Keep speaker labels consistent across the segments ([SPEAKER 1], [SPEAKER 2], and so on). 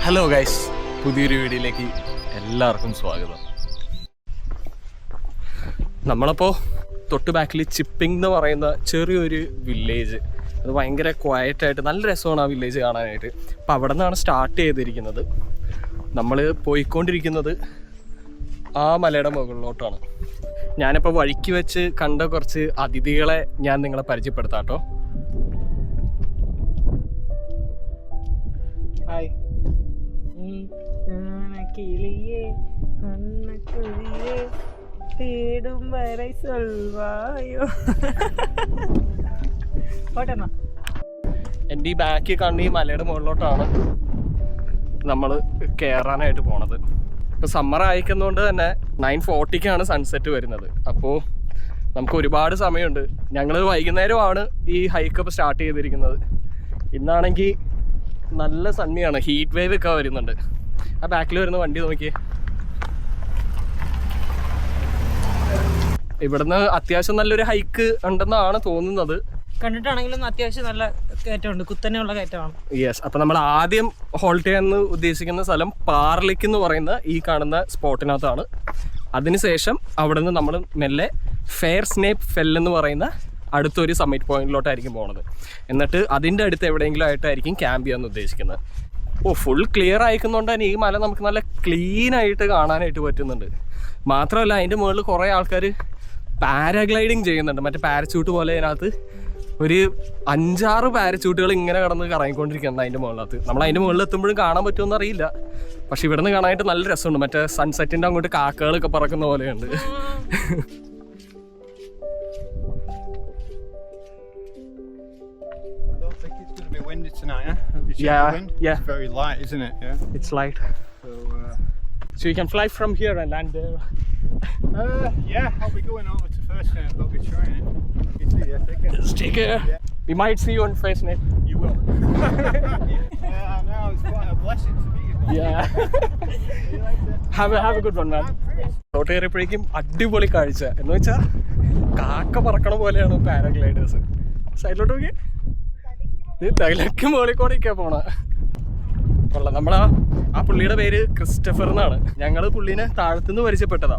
[SPEAKER 1] Hello guys, പുതിയൊരു വീഡിയോയിലേക്ക് എല്ലാവർക്കും സ്വാഗതം. നമ്മളപ്പോൾ തൊട്ട് ബാക്കിൽ ചിപ്പിംഗ് എന്ന് പറയുന്ന ചെറിയൊരു വില്ലേജ്, അത് ഭയങ്കര ക്വയറ്റായിട്ട് നല്ല രസമാണ് ആ വില്ലേജ് കാണാനായിട്ട്. അപ്പോൾ അവിടെ നിന്നാണ് സ്റ്റാർട്ട് ചെയ്തിരിക്കുന്നത്. നമ്മൾ പോയിക്കൊണ്ടിരിക്കുന്നത് ആ മലയുടെ മുകളിലോട്ടാണ്. ഞാനിപ്പോൾ വഴിക്ക് വെച്ച് കണ്ട കുറച്ച് അതിഥികളെ ഞാൻ നിങ്ങളെ പരിചയപ്പെടുത്താം കേട്ടോ. ഹായ്. എൻ്റെ ഈ ബാക്കി കണ്ട് ഈ മലയുടെ മുകളിലോട്ടാണ് നമ്മൾ കയറാനായിട്ട് പോണത്. ഇപ്പോൾ സമ്മർ അയക്കുന്നതുകൊണ്ട് തന്നെ 9:40 സൺസെറ്റ് വരുന്നത്. അപ്പോൾ നമുക്ക് ഒരുപാട് സമയമുണ്ട്. ഞങ്ങൾ വൈകുന്നേരമാണ് ഈ ഹൈക്കപ്പ് സ്റ്റാർട്ട് ചെയ്തിരിക്കുന്നത്. ഇന്നാണെങ്കിൽ നല്ല സണ്ണിയാണ്, ഹീറ്റ് വേവ് ഒക്കെ വരുന്നുണ്ട്. ആ ബാക്കിൽ വരുന്ന വണ്ടി നോക്കിയേ. ഇവിടുന്ന് അത്യാവശ്യം നല്ലൊരു ഹൈക്ക് ഉണ്ടെന്നാണ് തോന്നുന്നത്.
[SPEAKER 2] കണ്ടിട്ടാണെങ്കിലും അത്യാവശ്യം നല്ല കയറ്റമുണ്ട്, കുത്തനെയുള്ള കയറ്റമാണ്.
[SPEAKER 1] യെസ്. അപ്പം നമ്മൾ ആദ്യം ഹോൾട്ട് ചെയ്യാൻ ഉദ്ദേശിക്കുന്ന സ്ഥലം പാർലിക്ക് എന്ന് പറയുന്ന ഈ കാണുന്ന സ്പോട്ടിനകത്താണ്. അതിനുശേഷം അവിടെ നിന്ന് നമ്മൾ മെല്ലെ ഫെയർ സ്നേപ്പ് ഫെൽ എന്ന് പറയുന്ന അടുത്തൊരു സമ്മിറ്റ് പോയിന്റിലോട്ടായിരിക്കും പോണത്. എന്നിട്ട് അതിൻ്റെ അടുത്ത് എവിടെയെങ്കിലും ആയിട്ടായിരിക്കും ക്യാമ്പ് ചെയ്യാൻ ഉദ്ദേശിക്കുന്നത്. ഫുൾ ക്ലിയർ അയക്കുന്നതുകൊണ്ട് തന്നെ ഈ മല നമുക്ക് നല്ല ക്ലീൻ ആയിട്ട് കാണാനായിട്ട് പറ്റുന്നുണ്ട്. മാത്രമല്ല അതിൻ്റെ മുകളിൽ കുറേ ആൾക്കാർ പാരാഗ്ലൈഡിങ് ചെയ്യുന്നുണ്ട്. മറ്റേ പാരച്യൂട്ട് പോലെ അതിനകത്ത് ഒരു 5-6 പാരച്യൂട്ടുകൾ ഇങ്ങനെ കടന്ന് കറങ്ങിക്കൊണ്ടിരിക്കുന്നുണ്ട് അതിൻ്റെ മുകളിനകത്ത്. നമ്മൾ അതിൻ്റെ മുകളിൽ എത്തുമ്പോഴും കാണാൻ പറ്റുമെന്ന് അറിയില്ല. പക്ഷെ ഇവിടെ നിന്ന് കാണാനായിട്ട് നല്ല രസമുണ്ട്. മറ്റേ സൺസെറ്റിൻ്റെ അങ്ങോട്ട് കാക്കകളൊക്കെ പറക്കുന്ന പോലെയുണ്ട്.
[SPEAKER 3] Windy tonight, huh? Have you checked the wind?
[SPEAKER 1] Yeah.
[SPEAKER 3] It's very light, isn't it? Yeah.
[SPEAKER 1] It's light. So you can fly from here and land there.
[SPEAKER 3] Yeah, I'll be going over to First Snap. I'll be trying it. You see, yeah, take it.
[SPEAKER 1] Just take care. Yeah. We might see you on First Snap.
[SPEAKER 3] You will. Yeah, I know. It's quite a blessing to meet you.
[SPEAKER 1] Yeah.
[SPEAKER 3] You like that?
[SPEAKER 1] Have a good one, man. Road കയറിയപ്പോഴേക്കും അടിപൊളി കാഴ്ച എന്ന് വെച്ചാൽ കാക്ക പറക്കണ പോലെയാണ് പാരാഗ്ലൈഡേഴ്സ്. സൈഡിലോട്ട് നോക്കി തലയ്ക്ക് മുകളിൽ പോണ കൊള്ളാം. ആ പുള്ളിയുടെ പേര് ക്രിസ്റ്റഫർ എന്നാണ്. ഞങ്ങൾ പുള്ളീനെ താഴത്തുനിന്ന് പരിചയപ്പെട്ടതാ.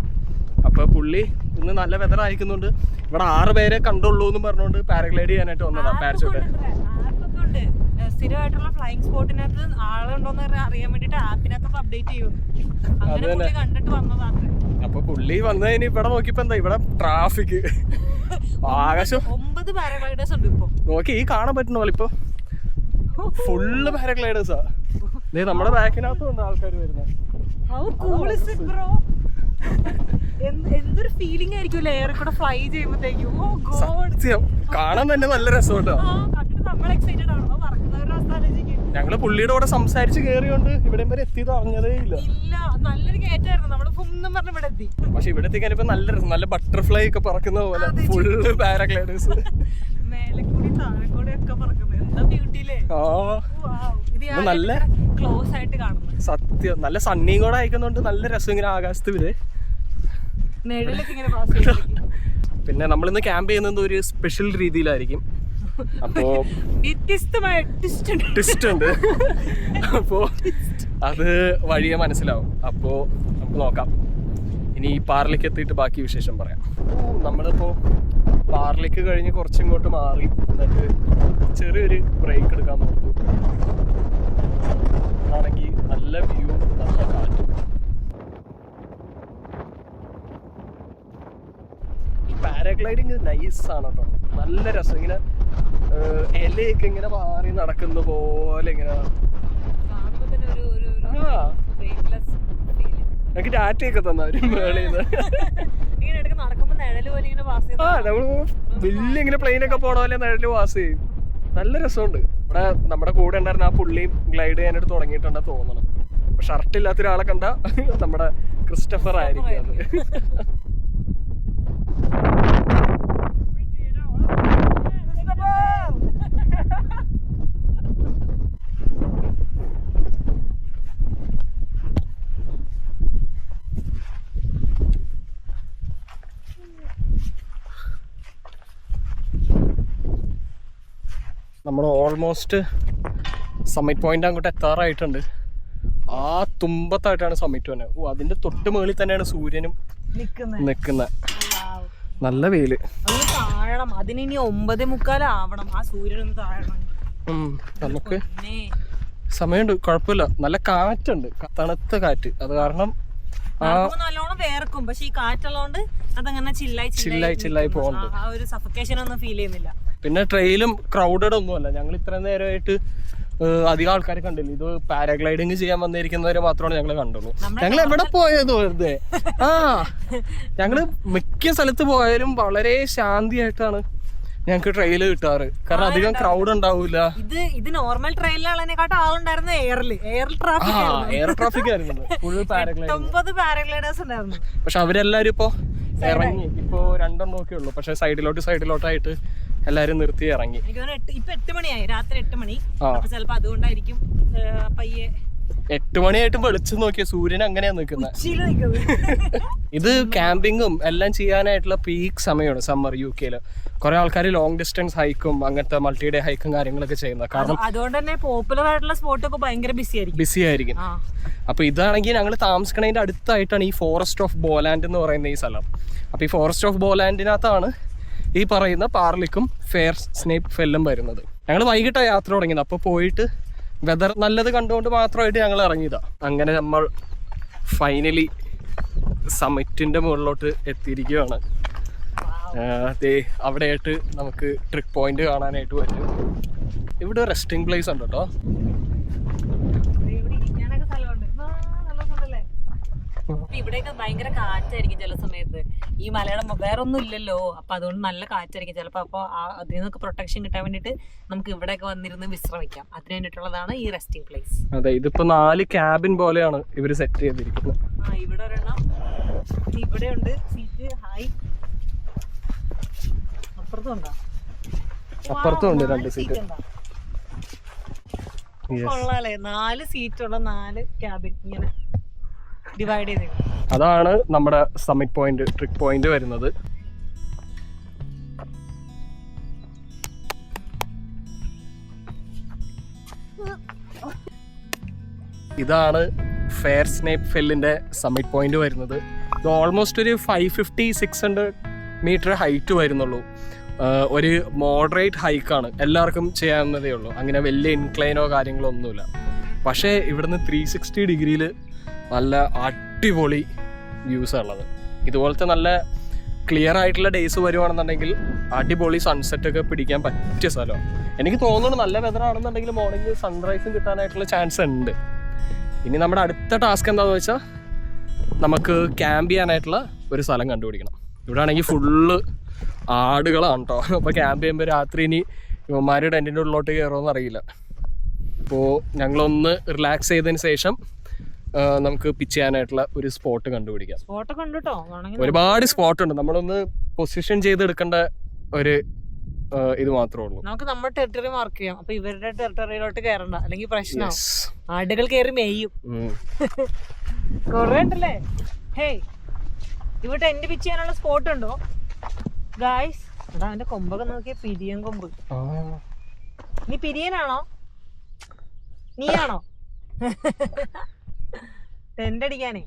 [SPEAKER 1] അപ്പോൾ പുള്ളി ഇന്ന് നല്ല വെതർ അയക്കുന്നുണ്ട്. ഇവിടെ 6 പേരെ കണ്ടുള്ളൂ എന്ന് പറഞ്ഞുകൊണ്ട് പാരാഗ്ലൈഡ് ചെയ്യാനായിട്ട് വന്നതാണ്. പാരച്യൂട്ട്
[SPEAKER 2] സ്ഥിരമായിട്ടുള്ള ഫ്ലൈയിങ് സ്പോട്ടിനകത്ത് ആളുണ്ടോന്ന് അറിയാൻ വേണ്ടിട്ട് ആപ്പിനകത്ത് അപ്ഡേറ്റ് ചെയ്യും. കണ്ടിട്ട് വന്നതാണ്.
[SPEAKER 1] അപ്പൊ പുള്ളി വന്നതിന് ഇവിടെ നോക്കിയപ്പോ എന്താ ഇവിടെ ട്രാഫിക് ആകാശം
[SPEAKER 2] 9 പാരാഗ്ലൈഡേഴ്സ് ഉണ്ട് ഇപ്പൊ.
[SPEAKER 1] നോക്കി ഈ കാണാൻ പറ്റുന്ന പോലെ ഇപ്പൊ ഫുള്ള് പാരാഗ്ലൈഡേഴ്സാ. നമ്മുടെ ബാക്കിനകത്തും ഉണ്ട് ആൾക്കാർ വരുന്നത്.
[SPEAKER 2] എന്തൊരു ഫീലിംഗ് ആയിരിക്കും എയറിൽ കൂടെ ഫ്ലൈ ചെയ്യുമ്പോഴത്തേക്കും.
[SPEAKER 1] സത്യം കാണാൻ തന്നെ നല്ല രസമുണ്ടോ. ഞങ്ങള് പുള്ളിയുടെ കൂടെ സംസാരിച്ച് കയറിയോണ്ട് ഇവിടെ വരെ എത്തിയത് അറിഞ്ഞതേ ഇല്ല.
[SPEAKER 2] നല്ലൊരു കയറ്റായിരുന്നു. നമ്മള് പറഞ്ഞ ഇവിടെ എത്തി.
[SPEAKER 1] പക്ഷെ ഇവിടെ എത്തിക്കാൻ ഇപ്പൊ നല്ല ബട്ടർഫ്ലൈ ഒക്കെ പറക്കുന്ന പോലെ ഫുള്ള് പാരാഗ്ലൈഡേഴ്സ്
[SPEAKER 2] മേലെക്കൂടി താഴെക്കൂടി ഒക്കെ പറക്കുന്നത്. എന്താ ബ്യൂട്ടിയില്ലേ.
[SPEAKER 1] നല്ല
[SPEAKER 2] ക്ലോസ് ആയിട്ട് കാണുന്നത്.
[SPEAKER 1] സത്യം നല്ല സണ്ണിയും കൂടെ അയക്കുന്നുണ്ട്. നല്ല രസം ഇങ്ങനെ ആകാശത്ത് ഇവര്. പിന്നെ നമ്മളിന്ന് ക്യാമ്പ് ചെയ്യുന്നത് ഒരു സ്പെഷ്യൽ രീതിയിലായിരിക്കും. അപ്പോ
[SPEAKER 2] വ്യത്യസ്തമായ
[SPEAKER 1] ട്വിസ്റ്റ് ഉണ്ട്. അപ്പോ അത് വഴിയെ മനസ്സിലാവും. അപ്പോ നമുക്ക് നോക്കാം. ഇനി പാർലിക്ക് എത്തിയിട്ട് ബാക്കി വിശേഷം പറയാം. നമ്മളിപ്പോ പാർലിക്ക് കഴിഞ്ഞ് കുറച്ചിങ്ങോട്ട് മാറി എന്നിട്ട് ചെറിയൊരു ബ്രേക്ക് എടുക്കാൻ നോക്കൂ. ആണെങ്കിൽ നല്ല വ്യൂ, നല്ല കാറ്റും. പാരാഗ്ലൈഡിങ് നൈസാണ് കേട്ടോ. നല്ല രസം. ഇങ്ങനെ ഇലയൊക്കെ ഇങ്ങനെ മാറി നടക്കുന്ന പോലെ ഇങ്ങനെ. എനിക്ക് ടാറ്റയൊക്കെ തന്നവര് മേളിന്ന്. നമ്മള് വലിയ ഇങ്ങനെ പ്ലെയിനൊക്കെ പോണ പോലെ നിഴല് പാസ് ചെയ്യും. നല്ല രസമുണ്ട്. ഇവിടെ നമ്മുടെ കൂടെ ഉണ്ടായിരുന്ന ആ പുള്ളിയും ഗ്ലൈഡ് ചെയ്യാനായിട്ട് തുടങ്ങിയിട്ടുണ്ടെന്ന് തോന്നണം. ഷർട്ട് ഇല്ലാത്ത ഒരാളെ കണ്ട നമ്മുടെ ക്രിസ്റ്റഫർ ആയിരിക്കും അത്. നമ്മൾ ഓൾമോസ്റ്റ് സമ്മിറ്റ് പോയിന്റ് അങ്ങോട്ട് എത്താറായിട്ടുണ്ട്. ആ തുമ്പത്തായിട്ടാണ് സമ്മിറ്റ് തന്നെ. ഓ അതിന്റെ തൊട്ട് മുകളിൽ തന്നെയാണ് സൂര്യനും നിക്കുന്ന. നല്ല വെയില്.
[SPEAKER 2] താഴണം, അതിനി 9:45 ആവണം ആ സൂര്യനൊന്ന് താഴണം.
[SPEAKER 1] നമുക്ക് സമയമുണ്ട്, കുഴപ്പമില്ല. നല്ല കാറ്റുണ്ട്, തണുത്ത കാറ്റ്. അത് കാരണം
[SPEAKER 2] നല്ലോണം വേർക്കും. പക്ഷെ ഈ കാറ്റുള്ളതുകൊണ്ട് അതങ്ങനെ ചില്ലായി
[SPEAKER 1] പോകുന്നുണ്ട്.
[SPEAKER 2] ആ ഒരു സഫക്കേഷൻ ഒന്നും ഫീൽ ചെയ്യുന്നില്ല.
[SPEAKER 1] പിന്നെ ട്രെയിലും ക്രൗഡഡ് ഒന്നുമല്ല. ഞങ്ങൾ ഇത്രയും നേരമായിട്ട് അധികം ആൾക്കാരെ കണ്ടില്ല. ഇത് പാരാഗ്ലൈഡിങ് ചെയ്യാൻ വന്നിരിക്കുന്നവരെ മാത്രമാണ് ഞങ്ങൾ കണ്ടുള്ളൂ. ഞങ്ങൾ എവിടെ പോയത് വെറുതെ. ഞങ്ങള് മിക്ക സ്ഥലത്ത് പോയാലും വളരെ ശാന്തിയായിട്ടാണ് ഞങ്ങക്ക് ട്രെയിൽ കിട്ടാറ്. കാരണം അധികം ക്രൗഡ് ഉണ്ടാവൂല.
[SPEAKER 2] ഇത് നോർമൽ ട്രെയിനിലാളെക്കാട്ടും ആളുണ്ടായിരുന്നു. എയർ
[SPEAKER 1] ട്രാഫിക് ആയിരുന്നു ഫുൾ
[SPEAKER 2] പാരാഗ്ലൈഡേഴ്സ് ഉണ്ടായിരുന്നു.
[SPEAKER 1] പക്ഷെ അവരെല്ലാരും ഇപ്പൊ ഇറങ്ങി. ഇപ്പൊ 2 ഒക്കെ ഉള്ളൂ. പക്ഷെ സൈഡിലോട്ടായിട്ട് എല്ലാരും നിർത്തി ഇറങ്ങി.
[SPEAKER 2] ഇപ്പൊ 8 മണിയായി, രാത്രി 8 മണി. ചിലപ്പോ അതുകൊണ്ടായിരിക്കും പയ്യെ
[SPEAKER 1] 8 മണിയായിട്ടും വെളിച്ചം നോക്കിയ സൂര്യൻ അങ്ങനെയാ നിൽക്കുന്നത്. ഇത് ക്യാമ്പിങ്ങും എല്ലാം ചെയ്യാനായിട്ടുള്ള പീക്ക് സമയമാണ് സമ്മർ UK-ല്. കുറെ ആൾക്കാർ ലോങ് ഡിസ്റ്റൻസ് ഹൈക്കും അങ്ങനത്തെ മൾട്ടി ഡേ ഹൈക്കും കാര്യങ്ങളൊക്കെ ചെയ്യുന്നത്. കാരണം
[SPEAKER 2] അതുകൊണ്ട് തന്നെ പോപ്പുലർ ആയിട്ടുള്ള സ്പോട്ടൊക്കെ ഭയങ്കര ബിസി ആയിരിക്കും.
[SPEAKER 1] അപ്പൊ ഇതാണെങ്കിൽ ഞങ്ങൾ താമസിക്കണതിന്റെ അടുത്തായിട്ടാണ് ഈ ഫോറസ്റ്റ് ഓഫ് ബോലാൻഡ് എന്ന് പറയുന്ന ഈ സ്ഥലം. അപ്പൊ ഈ ഫോറസ്റ്റ് ഓഫ് ബോലാൻഡിനകത്താണ് ഈ പറയുന്ന പാർലിക്കും ഫെയർ സ്നേപ്പ് ഫെല്ലും വരുന്നത്. ഞങ്ങൾ വൈകിട്ടാണ് യാത്ര തുടങ്ങിയത്. അപ്പോൾ പോയിട്ട് വെതർ നല്ലത് കണ്ടുകൊണ്ട് മാത്രമായിട്ട് ഞങ്ങൾ ഇറങ്ങിയതാ. അങ്ങനെ നമ്മൾ ഫൈനലി സമ്മിറ്റിന്റെ മുകളിലോട്ട് എത്തിയിരിക്കുകയാണ്. അവിടെയായിട്ട് നമുക്ക് ട്രിക്ക് പോയിന്റ് കാണാനായിട്ട് പറ്റും. ഇവിടെ റെസ്റ്റിംഗ് പ്ലേസ് ഉണ്ട് കേട്ടോ.
[SPEAKER 2] ഇവിടെയൊക്കെ ഭയങ്കര കാറ്റായിരിക്കും ചില സമയത്ത്. ഈ മലയുടെ വേറെ ഒന്നും ഇല്ലല്ലോ, അപ്പൊ അതുകൊണ്ട് നല്ല കാറ്റായിരിക്കും ചിലപ്പോ. അപ്പൊ അതിൽ നിന്നൊക്കെ പ്രൊട്ടക്ഷൻ കിട്ടാൻ വേണ്ടിട്ട് നമുക്ക് ഇവിടെയൊക്കെ വന്നിരുന്ന് വിശ്രമിക്കാം. അതിന് വേണ്ടിയിട്ടുള്ളതാണ് ഈ റെസ്റ്റിംഗ് പ്ലേസ്.
[SPEAKER 1] അതെ, ഇതിപ്പോ 4 ക്യാബിൻ പോലെയാണ് ഇവര് സെറ്റ് ചെയ്തിരിക്കുന്നത്.
[SPEAKER 2] ഇവിടെ ഒരെണ്ണം, ഇവിടെ ഉണ്ട് സീറ്റ്. ഹായ്,
[SPEAKER 1] അപ്പുറത്തും ഉണ്ട് 2 സീറ്റ്.
[SPEAKER 2] കൊള്ളാലേ, 4 സീറ്റുള്ള 4 ക്യാബിൻ ഇങ്ങനെ ഡിവൈഡ് ചെയ്ത്.
[SPEAKER 1] അതാണ് നമ്മുടെ സമ്മിറ്റ് പോയിന്റ്, ട്രിക്ക് പോയിന്റ് വരുന്നത്. ഇതാണ് ഫെയർ സ്നേപ്പ് ഫെല്ലിന്റെ സമ്മിറ്റ് പോയിന്റ് വരുന്നത്. ഇത് ഓൾമോസ്റ്റ് ഒരു 550-600 മീറ്റർ ഹൈറ്റ് വരുന്നുള്ളൂ. ഒരു മോഡറേറ്റ് ഹൈക്കാണ്, എല്ലാവർക്കും ചെയ്യാവുന്നതേ ഉള്ളൂ. അങ്ങനെ വലിയ ഇൻക്ലൈനോ കാര്യങ്ങളോ ഒന്നുമില്ല. പക്ഷേ ഇവിടുന്ന് 360 ഡിഗ്രിയിൽ നല്ല അടിപൊളി വ്യൂസാണ് ഉള്ളത്. ഇതുപോലത്തെ നല്ല ക്ലിയർ ആയിട്ടുള്ള ഡേയ്സ് വരുവാണെന്നുണ്ടെങ്കിൽ അടിപൊളി സൺസെറ്റ് ഒക്കെ പിടിക്കാൻ പറ്റിയ സ്ഥലമാണ്. എനിക്ക് തോന്നുന്നു നല്ല വെതർ ആണെന്നുണ്ടെങ്കിൽ മോർണിംഗ് സൺറൈസും കിട്ടാനായിട്ടുള്ള ചാൻസ് ഉണ്ട്. ഇനി നമ്മുടെ അടുത്ത ടാസ്ക് എന്താണെന്ന് വെച്ചാൽ നമുക്ക് ക്യാമ്പ് ചെയ്യാനായിട്ടുള്ള ഒരു സ്ഥലം കണ്ടുപിടിക്കണം. ഇവിടെ ആണെങ്കിൽ ഫുള്ള് ആടുകളാണ് കേട്ടോ. അപ്പോൾ ക്യാമ്പ് ചെയ്യുമ്പോൾ രാത്രി ഇനി ഇവന്മാർ ടെൻറ്റിൻ്റെ ഉള്ളിലോട്ട് കയറുമെന്ന് അറിയില്ല. അപ്പോൾ ഞങ്ങളൊന്ന് റിലാക്സ് ചെയ്തതിന് ശേഷം നമുക്ക് പിച്ച് ചെയ്യാനായിട്ടുള്ള ഒരു സ്പോട്ട് കണ്ടുപിടിക്കാം. ഒരുപാട് സ്പോട്ട് ഉണ്ട്. നമ്മളൊന്ന് പൊസിഷൻ ചെയ്തെടുക്കേണ്ട ഒരു ഇത് മാത്രമേ ഉള്ളൂ.
[SPEAKER 2] നമുക്ക് നമ്മുടെ ടെറിട്ടറി മാർക്ക് ചെയ്യാം. അപ്പൊ ഇവരുടെ ടെറിട്ടറിയിലോട്ട് കയറണ്ട, അല്ലെങ്കിൽ പ്രശ്നമാവും. ആടുകൾ കയറി മെയ്യും. കൊറേ ഉണ്ടല്ലേ. ഹേയ്, ഇവിടെ ടെന്റ് പിച്ച് ചെയ്യാനുള്ള സ്പോട്ട് ഉണ്ടോ ഗായ്സ്? അതാ അവന്റെ കൊമ്പൊക്കെ നോക്കിയ പിരിയൻ കൊമ്പ്. നീ പിരിയനാണോ? നീയാണോ ടെന്റ് അടിക്കാനേ?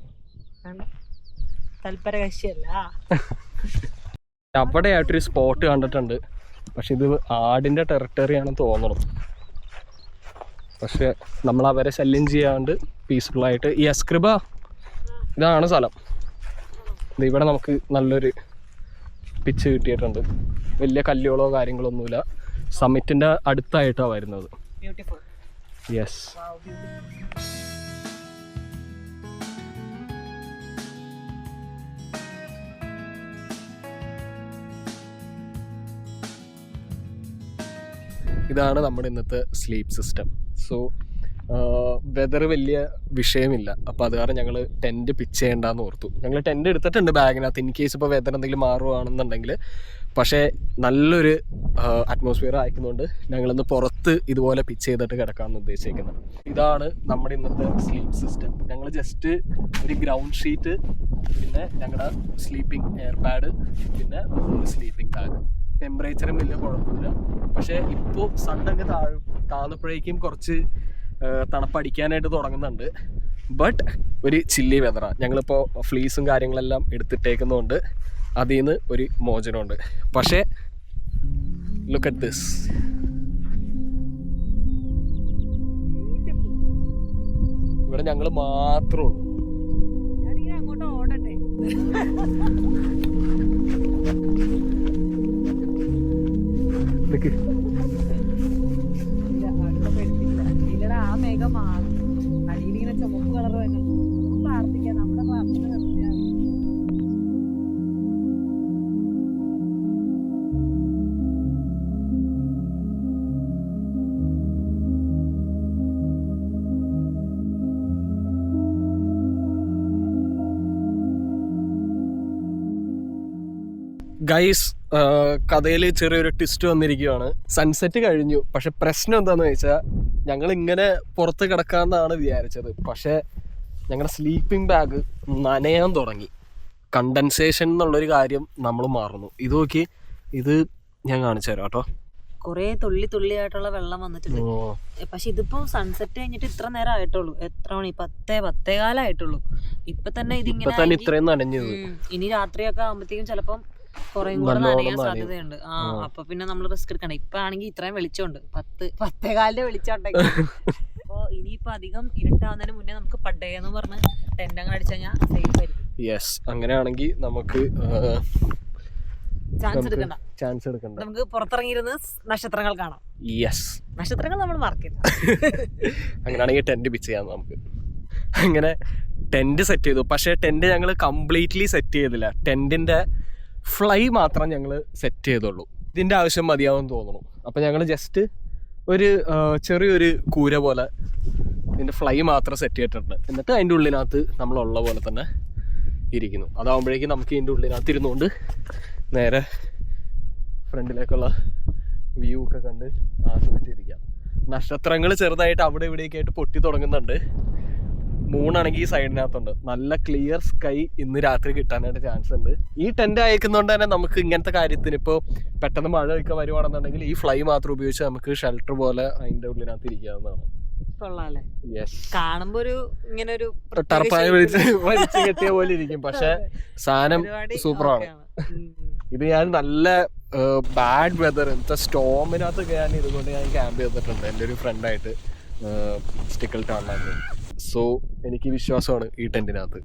[SPEAKER 2] തൽപര കക്ഷിയല്ല.
[SPEAKER 1] അവിടെയായിട്ടൊരു സ്പോട്ട് കണ്ടിട്ടുണ്ട്. പക്ഷെ ഇത് ആടിന്റെ ടെറിട്ടറി ആണെന്ന് തോന്നണം. പക്ഷെ നമ്മൾ അവരെ ശല്യം ചെയ്യാണ്ട് പീസ്ഫുള്ളായിട്ട് ഈ എസ്ക്രിബ, ഇതാണ് സ്ഥലം. ഇവിടെ നമുക്ക് നല്ലൊരു പിച്ച് കിട്ടിയിട്ടുണ്ട്. വലിയ കല്ലുകളോ കാര്യങ്ങളോ ഒന്നുമില്ല. സമ്മിറ്റിന്റെ അടുത്തായിട്ടാണ് വരുന്നത്. യെസ്. ഇതാണ് നമ്മുടെ ഇന്നത്തെ സ്ലീപ്പ് സിസ്റ്റം. സോ വെതർ വലിയ വിഷയമില്ല. അപ്പോൾ അത് കാരണം ഞങ്ങൾ ടെൻറ്റ് പിച്ച് ചെയ്യേണ്ടെന്ന് ഓർത്തു. ഞങ്ങൾ ടെൻറ്റ് എടുത്തിട്ടുണ്ട് ബാഗിനകത്ത്, ഇൻ കേസ് ഇപ്പോൾ വെതർ എന്തെങ്കിലും മാറുകയാണെന്നുണ്ടെങ്കിൽ. പക്ഷേ നല്ലൊരു അറ്റ്മോസ്ഫിയർ അയക്കുന്നതുകൊണ്ട് ഞങ്ങളിന്ന് പുറത്ത് ഇതുപോലെ പിച്ച് ചെയ്തിട്ട് കിടക്കാമെന്ന് ഉദ്ദേശിക്കുന്നത്. ഇതാണ് നമ്മുടെ ഇന്നത്തെ സ്ലീപ്പ് സിസ്റ്റം. ഞങ്ങൾ ജസ്റ്റ് ഒരു ഗ്രൗണ്ട് ഷീറ്റ്, പിന്നെ ഞങ്ങളുടെ സ്ലീപ്പിംഗ് എയർ പാഡ്, പിന്നെ ഒരു സ്ലീപ്പിംഗ് ബാഗ്. ടെമ്പറേച്ചറും വലിയ കുഴപ്പമില്ല. പക്ഷേ ഇപ്പോൾ സണ്ണൊക്കെ താഴ്ന്നപ്പോഴേക്കും കുറച്ച് തണുപ്പടിക്കാനായിട്ട് തുടങ്ങുന്നുണ്ട്. ബട്ട് ഒരു ചില്ലി വെതറാണ്. ഞങ്ങളിപ്പോൾ ഫ്ലീസും കാര്യങ്ങളെല്ലാം എടുത്തിട്ടേക്കുന്നതുകൊണ്ട് അതിൽ നിന്ന് ഒരു മോചനമുണ്ട്. പക്ഷേ ലുക്ക് അറ്റ് ദിസ്. ഇവിടെ ഞങ്ങൾ മാത്രമേ ഉള്ളൂ.
[SPEAKER 2] അങ്ങോട്ട് ഓടട്ടെ. ഇല്ലടാ, ആ മേഘം മാറും. അടിയിലിങ്ങനെ ചുമപ്പ് കളർ വരുന്നുണ്ട്. പ്രാർത്ഥിക്കാം, നമ്മുടെ പ്രാർത്ഥന നിർത്തിയാൽ.
[SPEAKER 1] ഗൈസ്, കഥയിൽ ചെറിയൊരു ട്വിസ്റ്റ് വന്നിരിക്കുകയാണ്. സൺസെറ്റ് കഴിഞ്ഞു. പക്ഷെ പ്രശ്നം എന്താന്ന് വെച്ചാൽ ഞങ്ങൾ ഇങ്ങനെ പുറത്ത് കിടക്കാമെന്നാണ് വിചാരിച്ചത്. പക്ഷെ ഞങ്ങളുടെ സ്ലീപ്പിംഗ് ബാഗ് നനയാൻ തുടങ്ങി. കണ്ടൻസേഷൻ എന്നുള്ളൊരു കാര്യം നമ്മൾ മറന്നു. ഇത് നോക്കി, ഇത് ഞാൻ കാണിച്ചു തരാം കേട്ടോ.
[SPEAKER 2] കൊറേ തുള്ളിയായിട്ടുള്ള വെള്ളം വന്നിട്ടുണ്ട്. പക്ഷെ ഇതിപ്പോ സൺസെറ്റ് കഴിഞ്ഞിട്ട് ഇത്ര നേരം ആയിട്ടുള്ളൂ. എത്ര മണി? 10:15 ആയിട്ടുള്ളൂ. ഇപ്പൊ തന്നെ ഇതിങ്ങനെ
[SPEAKER 1] ഇത്രയും നനഞ്ഞത്.
[SPEAKER 2] ഇനി രാത്രിയൊക്കെ ആകുമ്പോഴത്തേക്കും ചിലപ്പം കുറേയും കൂടെ നനയാൻ സാധ്യതയുണ്ട്. അപ്പൊ പിന്നെ നമ്മൾ റിസ്ക് എടുക്കണം. ഇപ്പൊ ആണെങ്കിൽ ഇത്രയും വെളിച്ചമുണ്ട്, 10:15 വെളിച്ചമുണ്ടെങ്കിൽ. അപ്പൊ ഇനിയിപ്പൊ അധികം ഇരുട്ടാവുന്നതിന് മുന്നേ നമുക്ക് പഡേന്ന് പറഞ്ഞ് ടെന്റ് അങ്ങനെ അടിച്ചു കഴിഞ്ഞാൽ സേഫ് ആയിരിക്കും.
[SPEAKER 1] യെസ്, അങ്ങനെയാണെങ്കിൽ നമുക്ക്
[SPEAKER 2] ചാൻസ് എടുക്കണ്ട. നമുക്ക് പുറത്തിറങ്ങിയിരുന്ന് നക്ഷത്രങ്ങൾ കാണാം.
[SPEAKER 1] യെസ്,
[SPEAKER 2] നക്ഷത്രങ്ങൾ നമ്മൾ മാർക്കില്ല.
[SPEAKER 1] അങ്ങനെയാണെങ്കിൽ ടെന്റ് പിച്ച് ചെയ്യാം നമുക്ക്. അങ്ങനെ ടെന്റ് സെറ്റ് ചെയ്തു. പക്ഷേ ടെന്റ് ഞങ്ങൾ കംപ്ലീറ്റ്ലി സെറ്റ് ചെയ്തില്ല. ടെന്റിന്റെ ഫ്ലൈ മാത്രം ഞങ്ങൾ സെറ്റ് ചെയ്തുള്ളൂ. ഇതിൻ്റെ ആവശ്യം മതിയാവുമെന്ന് തോന്നുന്നു. അപ്പം ഞങ്ങൾ ജസ്റ്റ് ഒരു ചെറിയൊരു കൂര പോലെ ഇതിൻ്റെ ഫ്ലൈ മാത്രം സെറ്റ് ചെയ്തിട്ടുണ്ട്. എന്നിട്ട് അതിൻ്റെ ഉള്ളിനകത്ത് നമ്മളുള്ള പോലെ തന്നെ ഇരിക്കുന്നു. അതാകുമ്പോഴേക്കും നമുക്ക് ഇതിൻ്റെ ഉള്ളിനകത്ത് ഇരുന്നുകൊണ്ട് നേരെ ഫ്രണ്ടിലേക്കുള്ള വ്യൂ ഒക്കെ കണ്ട് ആസ്വദിച്ചിരിക്കാം. നക്ഷത്രങ്ങൾ ചെറുതായിട്ട് അവിടെ ഇവിടെയൊക്കെ ആയിട്ട് പൊട്ടി തുടങ്ങുന്നുണ്ട്. മൂണാണെങ്കിൽ ഈ സൈഡിനകത്തുണ്ട്. നല്ല ക്ലിയർ സ്കൈ ഇന്ന് രാത്രി കിട്ടാനായിട്ട് ചാൻസ് ഉണ്ട്. ഈ ടെന്റ് അയക്കുന്നതുകൊണ്ട് തന്നെ നമുക്ക് ഇങ്ങനത്തെ കാര്യത്തിന് ഇപ്പോൾ പെട്ടെന്ന് മഴ ഒക്കെ വരുവാണെന്നുണ്ടെങ്കിൽ ഈ ഫ്ലൈ മാത്രം ഉപയോഗിച്ച് നമുക്ക് ഷെൽട്ടർ പോലെ അതിന്റെ ഉള്ളിനകത്ത് ഇരിക്കാവുന്നതാണ്.
[SPEAKER 2] കാണുമ്പോ ഒരു ഇങ്ങനെ ഒരു
[SPEAKER 1] ടർപ്പായ വലിച്ചു കെട്ടിയ പോലെ ഇരിക്കും. പക്ഷെ സാധനം സൂപ്പറാണ്. ഇത് ഞാൻ നല്ല ബാഡ് വെതർ, എന്താ സ്റ്റോമിനകത്ത് ഞാൻ ഇതുകൊണ്ട് ഞാൻ ക്യാമ്പ് ചെയ്തിട്ടുണ്ട് എൻ്റെ ഒരു ഫ്രണ്ടായിട്ട് സ്റ്റിക്കൽ ടൗണിനകത്ത്. സോ എനിക്ക് വിശ്വാസമാണ് ഈ ടെന്റിനകത്ത്.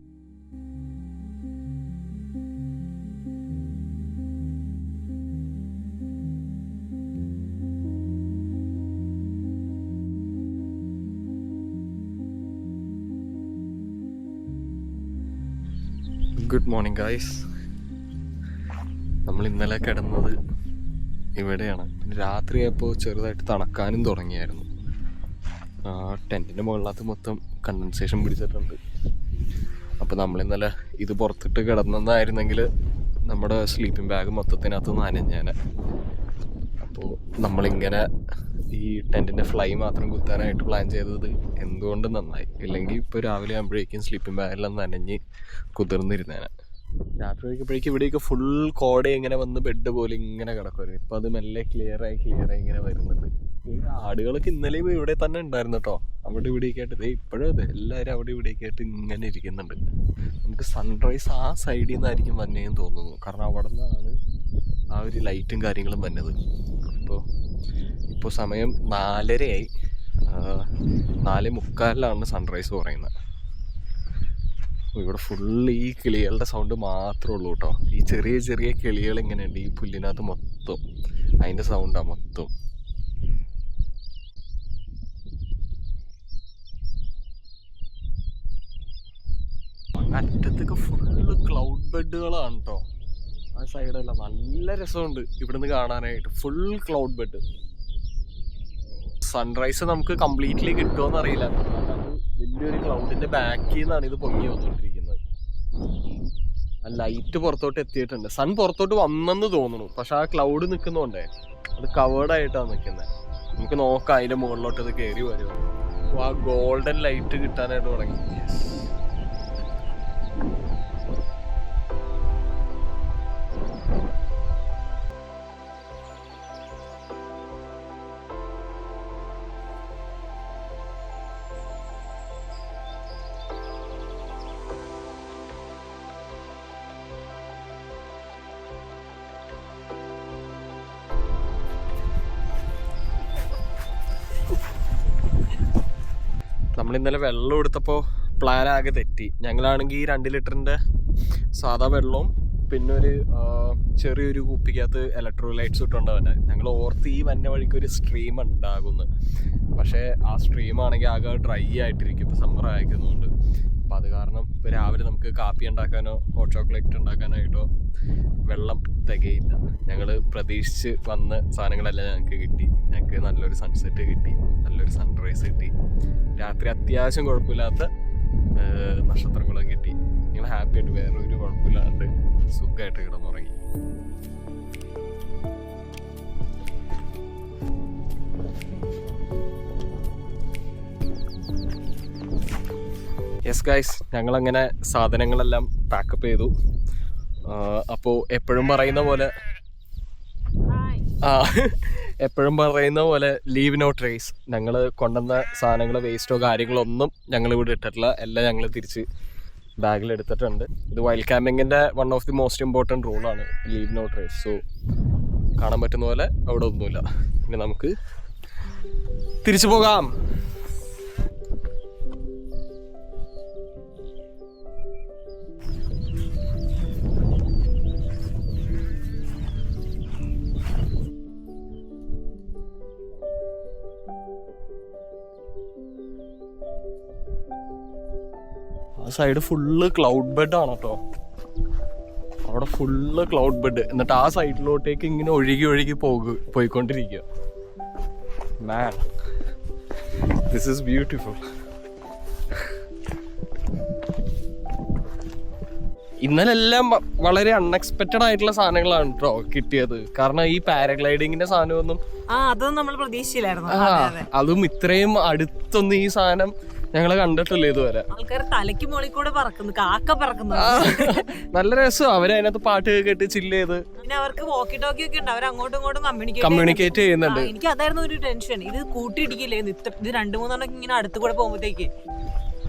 [SPEAKER 1] Good morning guys. നമ്മൾ ഇന്നലെ കിടന്നത് ഇവിടെയാണ്. രാത്രിയായപ്പോൾ ചെറുതായിട്ട് തണുക്കാനും തുടങ്ങിയായിരുന്നു. ടെൻറ്റിൻ്റെ മുകളിനകത്ത് മൊത്തം കണ്ടൻസേഷൻ പിടിച്ചിട്ടുണ്ട്. അപ്പോൾ നമ്മളിന്നലെ ഇത് പുറത്തിട്ട് കിടന്നതായിരുന്നെങ്കിൽ നമ്മുടെ സ്ലീപ്പിംഗ് ബാഗ് മൊത്തത്തിനകത്ത് നനഞ്ഞേനെ. അപ്പോൾ നമ്മളിങ്ങനെ ഈ ടെൻറ്റിൻ്റെ ഫ്ലൈ മാത്രം കുത്താനായിട്ട് പ്ലാൻ ചെയ്തത് എന്തുകൊണ്ട് നന്നായി. ഇല്ലെങ്കിൽ ഇപ്പോൾ രാവിലെ ആകുമ്പോഴേക്കും സ്ലീപ്പിംഗ് ബാഗെല്ലാം നനഞ്ഞ് കുതിർന്നിരുന്നേനെ. രാത്രി കഴിക്കുമ്പോഴേക്കും ഇവിടെയൊക്കെ ഫുൾ കോട ഇങ്ങനെ വന്ന് ബെഡ് പോലെ ഇങ്ങനെ കിടക്കുമായിരുന്നു. ഇപ്പം അത് മെല്ലെ ക്ലിയറായി ഇങ്ങനെ വരുന്നുണ്ട്. ഈ ആടുകളൊക്കെ ഇന്നലെയും ഇവിടെ തന്നെ ഉണ്ടായിരുന്നു കേട്ടോ. അവിടെ ഇവിടെയൊക്കെ ആയിട്ട് ഇപ്പോഴും അതെ, എല്ലാവരും അവിടെ ഇവിടെയൊക്കെ ആയിട്ട് ഇങ്ങനെ ഇരിക്കുന്നുണ്ട്. നമുക്ക് സൺറൈസ് ആ സൈഡിൽ നിന്നായിരിക്കും വന്നേന്ന് തോന്നുന്നു. കാരണം അവിടെ നിന്നാണ് ആ ഒരു ലൈറ്റും കാര്യങ്ങളും വന്നത്. ഇപ്പോൾ സമയം 4:30 4:45 സൺറൈസ് പറയുന്നത്. ഇവിടെ ഫുള്ള് ഈ കിളികളുടെ സൗണ്ട് മാത്രമേ ഉള്ളൂ കേട്ടോ. ഈ ചെറിയ ചെറിയ കിളികൾ ഇങ്ങനെയുണ്ട് ഈ പുല്ലിനകത്ത് മൊത്തം, അതിൻ്റെ സൗണ്ടാണ് മൊത്തം. അറ്റത്തൊക്കെ ഫുള്ള് ക്ലൗഡ് ബെഡുകളാണ് കേട്ടോ. ആ സൈഡല്ല നല്ല രസമുണ്ട് ഇവിടുന്ന് കാണാനായിട്ട്. Full cloud bed. സൺറൈസ് നമുക്ക് കംപ്ലീറ്റ്ലി കിട്ടുമോയെന്ന് അറിയില്ല. വലിയൊരു ക്ലൗഡിന്റെ ബാക്കിൽ നിന്നാണ് ഇത് പൊങ്ങി വന്നുകൊണ്ടിരിക്കുന്നത്. ആ ലൈറ്റ് പുറത്തോട്ട് എത്തിയിട്ടുണ്ട്. സൺ പുറത്തോട്ട് വന്നെന്ന് തോന്നുന്നു. പക്ഷെ ആ ക്ലൗഡ് നിൽക്കുന്നോണ്ടേ അത് കവേർഡായിട്ടാണ് നിൽക്കുന്നത്. നമുക്ക് നോക്കാം അതിന്റെ മുകളിലോട്ട് ഇത് കയറി വരുമോ. ആ ഗോൾഡൻ ലൈറ്റ് കിട്ടാനായിട്ട് തുടങ്ങി. ഇന്നലെ വെള്ളം എടുത്തപ്പോൾ പ്ലാൻ ആകെ തെറ്റി. ഞങ്ങളാണെങ്കിൽ 2 ലിറ്ററിൻ്റെ സാധാ വെള്ളവും പിന്നെ ഒരു ചെറിയൊരു കുപ്പിക്കകത്ത് ഇലക്ട്രോലൈറ്റ്സ് ഇട്ടുണ്ടാവുന്നത്. ഞങ്ങൾ ഓർത്ത് ഈ വന്ന വഴിക്ക് ഒരു സ്ട്രീം ഉണ്ടാകുന്നു. പക്ഷേ ആ സ്ട്രീമാണെങ്കിൽ ആകെ ഡ്രൈ ആയിട്ടിരിക്കും, ഇപ്പോൾ സമ്മർ അയക്കുന്നതുകൊണ്ട്. അപ്പോൾ അത് കാരണം ഇപ്പോൾ രാവിലെ നമുക്ക് കാപ്പി ഉണ്ടാക്കാനോ ഹോട്ട് ചോക്ലേറ്റ് ഉണ്ടാക്കാനായിട്ടോ വെള്ളം തികയില്ല. ഞങ്ങൾ പ്രതീക്ഷിച്ച് വന്ന സാധനങ്ങളെല്ലാം ഞങ്ങൾക്ക് കിട്ടി. ഞങ്ങൾക്ക് നല്ലൊരു സൺസെറ്റ് കിട്ടി, നല്ലൊരു സൺറൈസ് കിട്ടി, രാത്രി അത്യാവശ്യം കുഴപ്പമില്ലാത്ത നക്ഷത്രങ്ങളും കിട്ടി. ഞങ്ങൾ ഹാപ്പി ആയിട്ട് വേറെ ഒരു കുഴപ്പമില്ലാണ്ട് സുഖമായിട്ട് കിടന്നുറങ്ങി. യെസ് ഗൈസ്, ഞങ്ങളങ്ങനെ സാധനങ്ങളെല്ലാം പാക്കപ്പ് ചെയ്തു. അപ്പോൾ എപ്പോഴും പറയുന്ന പോലെ ലീവ് നോ ട്രേസ്. ഞങ്ങൾ കൊണ്ടുവന്ന സാധനങ്ങൾ വേസ്റ്റോ കാര്യങ്ങളോ ഒന്നും ഞങ്ങൾ ഇവിടെ ഇട്ടിട്ടില്ല. എല്ലാം ഞങ്ങൾ തിരിച്ച് ബാഗിൽ എടുത്തിട്ടുണ്ട്. ഇത് വൈൽഡ് ക്യാമ്പിങ്ങിൻ്റെ one of the most important റൂളാണ് ലീവ് നോ ട്രേസ്. സോ കാണാൻ പറ്റുന്ന പോലെ അവിടെ ഒന്നുമില്ല. ഇനി നമുക്ക് തിരിച്ചു പോകാം. ആ സൈഡ് ഫുള്ള് ക്ലൗഡ് ബെഡ് ആണ് കേട്ടോ. അവിടെ ഫുള്ള് ക്ലൗഡ് ബെഡ്. എന്നിട്ട് ആ സൈഡിലോട്ടേക്ക് ഇങ്ങനെ ഒഴുകി പോയിക്കൊണ്ടിരിക്കുക. മാൻ, ദിസ് ഈസ് ബ്യൂട്ടിഫുൾ. ഇന്നലെ എല്ലാം വളരെ അൺഎക്സ്പെക്റ്റഡ് ആയിട്ടുള്ള സാധനങ്ങളാണ് കേട്ടോ കിട്ടിയത്. കാരണം ഈ പാരഗ്ലൈഡിങ്ങിന്റെ സാധനമൊന്നും
[SPEAKER 2] അതൊന്നും നമ്മൾ പ്രതീക്ഷിച്ചില്ലായിരുന്നു.
[SPEAKER 1] അതും ഇത്രയും അടുത്തൊന്നും ഈ സാധനം ഞങ്ങൾ കണ്ടിട്ടില്ല ഇതുവരെ.
[SPEAKER 2] ആൾക്കാർ തലയ്ക്ക് മുകളിൽ കൂടെ പറക്കുന്നു, കാക്ക പറക്കുന്നു.
[SPEAKER 1] നല്ല രസം. അവര് അതിനകത്ത് പാട്ട് കേട്ട് ചില്ല് ചെയ്ത്,
[SPEAKER 2] പിന്നെ അവർക്ക് വോക്കി ടോക്കി ഒക്കെ ഉണ്ട്. അവർ അങ്ങോട്ടും ഇങ്ങോട്ടും
[SPEAKER 1] കമ്മ്യൂണിക്കേറ്റ് ചെയ്യുന്നുണ്ട്.
[SPEAKER 2] എനിക്ക് അതായിരുന്നു ഒരു ടെൻഷൻ. ഇത് കൂട്ടിയിടിക്കില്ലേ, ഇത് 2-3 ഇങ്ങനെ അടുത്ത് കൂടെ പോകുമ്പോഴത്തേക്ക്.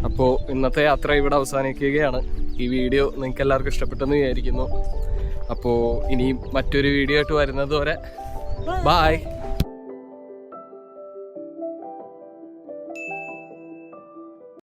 [SPEAKER 1] അപ്പോൾ ഇന്നത്തെ യാത്ര ഇവിടെ അവസാനിക്കുകയാണ്. ഈ വീഡിയോ നിങ്ങൾക്ക് എല്ലാവർക്കും ഇഷ്ടപ്പെട്ടെന്ന് വിചാരിക്കുന്നു. അപ്പോൾ ഇനി മറ്റൊരു വീഡിയോ ആയിട്ട് വരുന്നത് വരെ ബൈ.